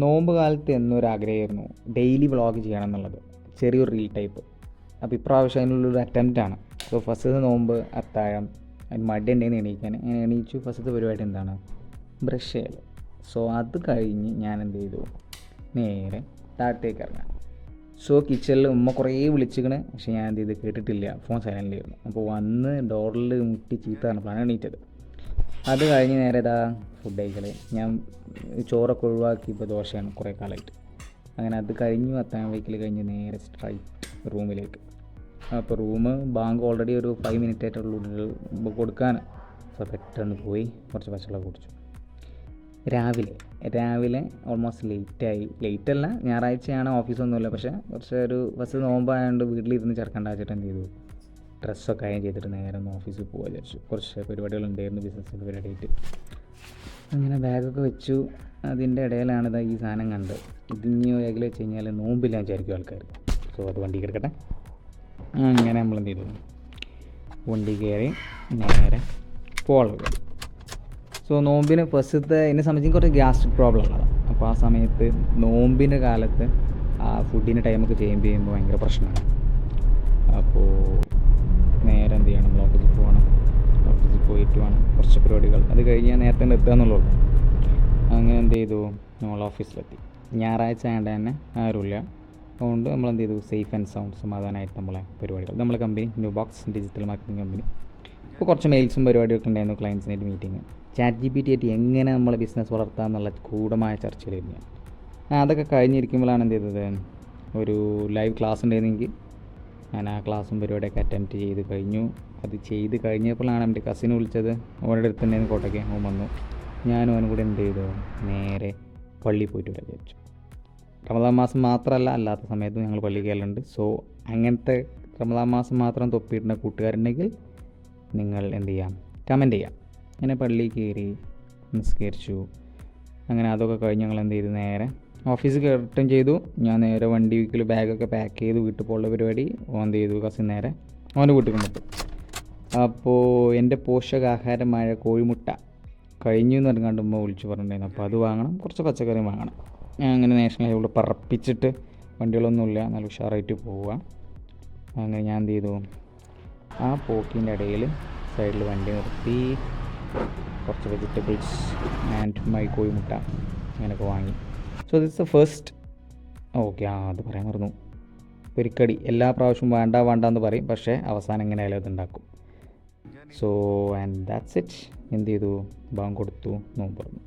നോമ്പ് കാലത്ത് എന്നൊരു ആഗ്രഹമായിരുന്നു ഡെയിലി വ്ളോഗ് ചെയ്യണം എന്നുള്ളത്, ചെറിയൊരു റീൽ ടൈപ്പ്. അപ്പോൾ ഇപ്രാവശ്യം അതിനുള്ളൊരു അറ്റംപ്റ്റാണ്. സോ ഫസ്റ്റത്തെ നോമ്പ് അത്താഴം, അതിന് മടി ഉണ്ടെങ്കിൽ എണീക്കാൻ എണീച്ചു. ഫസ്റ്റത്തെ പരിപാടി എന്താണ്? ബ്രഷ് ചെയ്യൽ. സോ അത് കഴിഞ്ഞ് ഞാൻ എന്ത് ചെയ്തു, നേരെ താഴത്തേക്ക് ഇറങ്ങാം. സോ കിച്ചണിൽ ഉമ്മ കുറേ വിളിച്ചിക്കണ്, പക്ഷേ ഞാൻ എന്ത് ചെയ്ത് കേട്ടിട്ടില്ല, ഫോൺ സൈലൻ്റിലായിരുന്നു. അപ്പോൾ വന്ന് ഡോറിൽ മുട്ടി ചീത്ത പറഞ്ഞപ്പോഴാണ് എണീറ്റത്. അത് കഴിഞ്ഞ് നേരെ ഫുഡ് കഴിക്കൽ. ഞാൻ ചോറൊക്കെ ഒഴിവാക്കി ഇപ്പോൾ ദോശയാണ് കുറേ കാലമായിട്ട്. അങ്ങനെ അത് കഴിഞ്ഞു. അത്താഴം വയ്ക്കൽ കഴിഞ്ഞ് നേരെ സ്ട്രൈറ്റ് റൂമിലേക്ക്. അപ്പോൾ ബാങ്ക് ഓൾറെഡി ഒരു 5 മിനിറ്റ് ആയിട്ടുള്ള കൊടുക്കാൻ. സോ പെട്ടെന്ന് പോയി കുറച്ച് പച്ചവെള്ളം കുടിച്ചു. രാവിലെ ഓൾമോസ്റ്റ് ലേറ്റല്ല, ഞായറാഴ്ചയാണ്, ഓഫീസൊന്നുമില്ല. പക്ഷേ ഒരു ഫസ്റ്റ് നോമ്പായതുകൊണ്ട് വീട്ടിലിരുന്ന് ചേർക്കേണ്ട വെച്ചിട്ട് എന്ത് ചെയ്തു, ഡ്രസ്സൊക്കെ അയൺ ചെയ്തിട്ട് നേരെ ഒന്ന് ഓഫീസിൽ പോകാൻ വിചാരിച്ചു. കുറച്ച് പരിപാടികളുണ്ടായിരുന്നു ബിസിനസ്സിൻ്റെ പരിപാടിയായിട്ട്. അങ്ങനെ ബാഗൊക്കെ വെച്ചു. അതിൻ്റെ ഇടയിലാണ് ഈ സാധനം കണ്ടത്. ഇതിഞ്ഞ് ബാഗിൽ വെച്ച് കഴിഞ്ഞാൽ നോമ്പില്ല വിചാരിക്കും ആൾക്കാർ. സോ അത് വണ്ടി കിടക്കട്ടെ. അങ്ങനെ നമ്മൾ എന്ത് ചെയ്തു, വണ്ടി കയറി നേരെ പോകാൻ. സോ നോമ്പിന് ഫസ്റ്റത്തെ എന്നെ സംബന്ധിച്ച് കുറച്ച് ഗ്യാസ്ട്രിക് പ്രോബ്ലം ഉള്ളതാണ്. അപ്പോൾ ആ സമയത്ത് നോമ്പിൻ്റെ കാലത്ത് ആ ഫുഡിൻ്റെ ടൈമൊക്കെ ചെയ്യുമ്പോൾ ഭയങ്കര പ്രശ്നമാണ്. അപ്പോൾ നേരെ എന്ത് ചെയ്യണം, നമ്മൾ ഓഫീസിൽ പോകണം. ഓഫീസിൽ പോയിട്ട് വേണം കുറച്ച് പരിപാടികൾ. അത് കഴിഞ്ഞ് ഞാൻ നേരത്തെ എത്തുക എന്നുള്ളൂ. അങ്ങനെ എന്ത് ചെയ്തു, നമ്മൾ ഓഫീസിലെത്തി. ഞായറാഴ്ച ആയതുകൊണ്ട് തന്നെ ആരുമില്ല. അതുകൊണ്ട് നമ്മൾ എന്ത് ചെയ്തു, സേഫ് ആൻഡ് സൗണ്ട് സമാധാനമായിട്ട് നമ്മളെ പരിപാടികൾ, നമ്മളെ company new box digital marketing company. ഇപ്പോൾ കുറച്ച് മെയിൽസും പരിപാടിയൊക്കെ ഉണ്ടായിരുന്നു, ക്ലയൻസിനായിട്ട് മീറ്റിംഗ്. ChatGPT ആയിട്ട് എങ്ങനെ നമ്മളെ ബിസിനസ് വളർത്താം എന്നുള്ള ഗൂഢമായ ചർച്ചയിലായിരുന്നു ഞാൻ. അതൊക്കെ കഴിഞ്ഞിരിക്കുമ്പോഴാണ് എന്ത് ചെയ്തത്, ഒരു ലൈവ് ക്ലാസ് ഉണ്ടായിരുന്നെങ്കിൽ ഞാൻ ആ ക്ലാസ്സും പരിപാടിയൊക്കെ അറ്റൻഡ് ചെയ്ത് കഴിഞ്ഞു. അത് ചെയ്ത് കഴിഞ്ഞപ്പോഴാണ് എൻ്റെ കസിന് വിളിച്ചത്. ഓരുടെ അടുത്ത് തന്നെയായിരുന്നു കോട്ടയ്ക്ക്. അവൻ വന്നു. ഞാനും അവനും കൂടെ എന്ത് ചെയ്തു, നേരെ പള്ളിയിൽ പോയിട്ട് വരാൻ വിചാരിച്ചു. റമദാൻ മാസം മാത്രമല്ല, അല്ലാത്ത സമയത്തും ഞങ്ങൾ പള്ളി കയറലുണ്ട്. സോ അങ്ങനത്തെ റമദാൻ മാസം മാത്രം തൊപ്പിയിടുന്ന കൂട്ടുകാരുണ്ടെങ്കിൽ നിങ്ങൾ എന്ത് ചെയ്യാം, കമൻറ്റ് ചെയ്യാം. അങ്ങനെ പള്ളിയിൽ കയറി നിസ്കരിച്ചു. അങ്ങനെ അതൊക്കെ കഴിഞ്ഞ് ഞങ്ങൾ എന്ത് ചെയ്തു, നേരെ ഓഫീസിൽ റിട്ടേൺ ചെയ്തു. ഞാൻ നേരെ വണ്ടി വീക്കിൽ ബാഗൊക്കെ പാക്ക് ചെയ്ത് വീട്ടിൽ പോകുന്ന പരിപാടി. ഓൻ എന്ത് ചെയ്തു, കസിൻ നേരെ അവൻ്റെ വീട്ടിൽ കൊണ്ടുപോയി. അപ്പോൾ എൻ്റെ പോഷകാഹാരമായ കോഴിമുട്ട കഴിഞ്ഞു എന്ന് പറഞ്ഞാണ്ട് ഉമ്മ വിളിച്ച് പറഞ്ഞിട്ടുണ്ടായിരുന്നു. അപ്പോൾ അത് വാങ്ങണം, കുറച്ച് പച്ചക്കറി വാങ്ങണം. ഞാൻ അങ്ങനെ നാഷണൽ ഹൈവേയിൽ പറപ്പിച്ചിട്ട് വണ്ടികളൊന്നുമില്ല, നല്ല ഉഷാറായിട്ട് പോവുക. അങ്ങനെ ഞാൻ എന്ത് ചെയ്തു, ആ പോക്കിൻ്റെ ഇടയിൽ സൈഡിൽ വണ്ടി നിർത്തി കുറച്ച് വെജിറ്റബിൾസ് ആൻഡ് മൈ കോഴിമുട്ട അങ്ങനെയൊക്കെ വാങ്ങി. So this the first. Okay, അത് പറയാൻ മറന്നു. പൊരിക്കടി എല്ലാ പ്രാവശ്യവും വേണ്ടെന്ന് പറയും, പക്ഷേ അവസാനം എങ്ങനെയായാലും അത് ഉണ്ടാക്കും. So and that's it. എന്ത് ചെയ്തു, ബാങ്ക് കൊടുത്തു, നോമ്പ് തുറന്നു.